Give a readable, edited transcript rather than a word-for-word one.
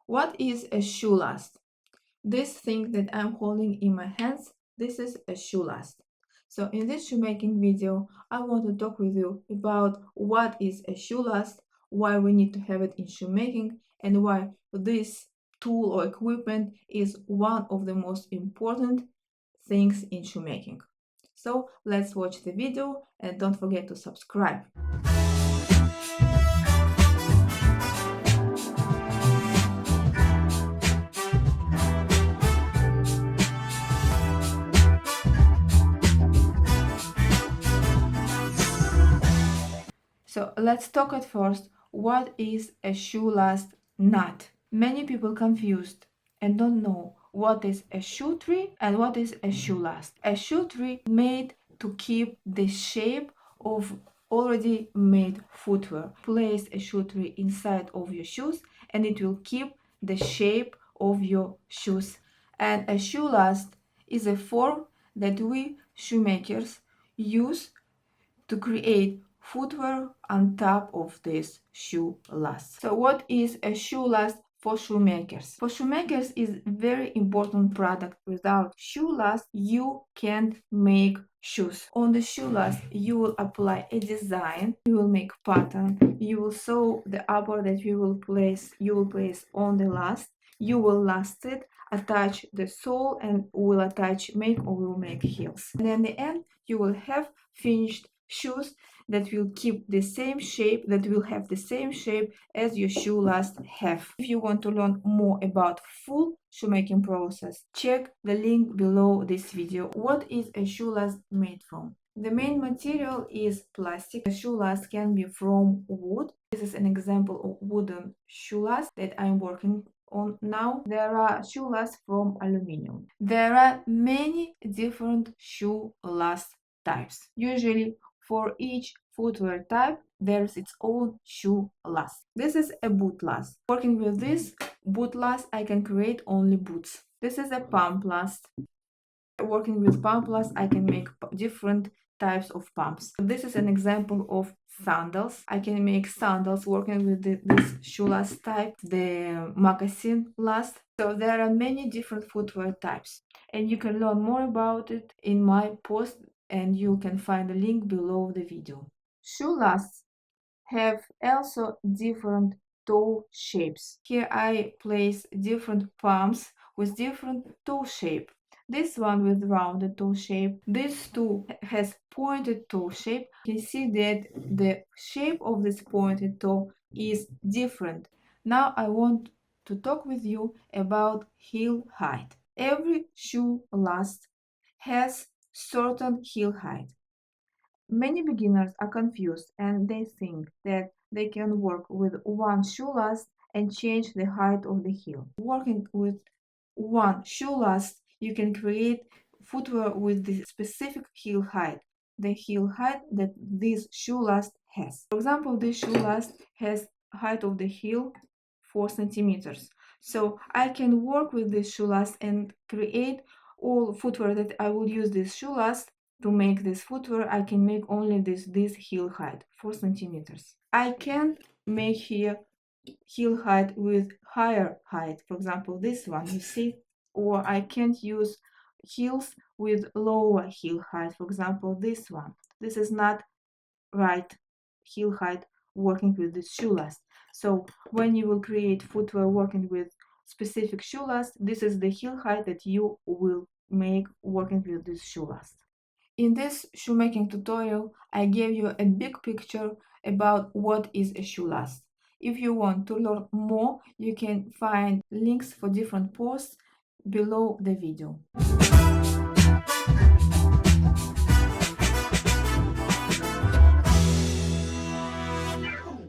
What is a shoe last? This thing that I'm holding in my hands, this is a shoe last. So in this shoemaking video, I want to talk with you about what is a shoe last, why we need to have it in shoemaking, and why this tool or equipment is one of the most important things in shoemaking. So let's watch the video and don't forget to subscribe. So let's talk at first, what is a shoe last nut? Many people confused and don't know what is a shoe tree and what is a shoe last. A shoe tree made to keep the shape of already made footwear. Place a shoe tree inside of your shoes and it will keep the shape of your shoes. And a shoe last is a form that we shoemakers use to create footwear on top of this shoe last. So what is a shoe last for shoemakers? For shoemakers is very important product. Without shoe last, you can't make shoes. On the shoe last, you will apply a design, you will make pattern, you will sew the upper that you will place on the last, you will last it, attach the sole and will attach make or will make heels. And in the end, you will have finished shoes that will keep the same shape, that will have the same shape as your shoe last have. If you want to learn more about full shoemaking process, check the link below this video. What is a shoe last made from? The main material is plastic. A shoe last can be from wood. This is an example of wooden shoe last that I'm working on now. There are shoe lasts from aluminum. There are many different shoe last types. Usually for each footwear type, there's its own shoe last. This is a boot last. Working with this boot last, I can create only boots. This is a pump last. Working with pump last, I can make different types of pumps. This is an example of sandals. I can make sandals working with this shoe last type, the moccasin last. So there are many different footwear types, and you can learn more about it in my post, and you can find the link below the video. Shoe lasts have also different toe shapes. Here I place different palms with different toe shape. This one with rounded toe shape. This two has pointed toe shape. You can see that the shape of this pointed toe is different. Now I want to talk with you about heel height. Every shoe last has certain heel height. Many beginners are confused and they think that they can work with one shoe last and change the height of the heel. Working with one shoe last, you can create footwear with the specific heel height, the heel height that this shoe last has. For example, this shoe last has height of the heel 4 centimeters. So I can work with this shoe last and create all footwear that I will use this shoe last. To make this footwear, I can make only this heel height, 4 centimeters. I can make here heel height with higher height, for example, this one, you see, or I can't use heels with lower heel height, for example, this one. This is not right heel height working with this shoe last. So when you will create footwear working with specific shoe last, this is the heel height that you will make working with this shoe last. In this shoemaking tutorial, I gave you a big picture about what is a shoe last. If you want to learn more, you can find links for different posts below the video.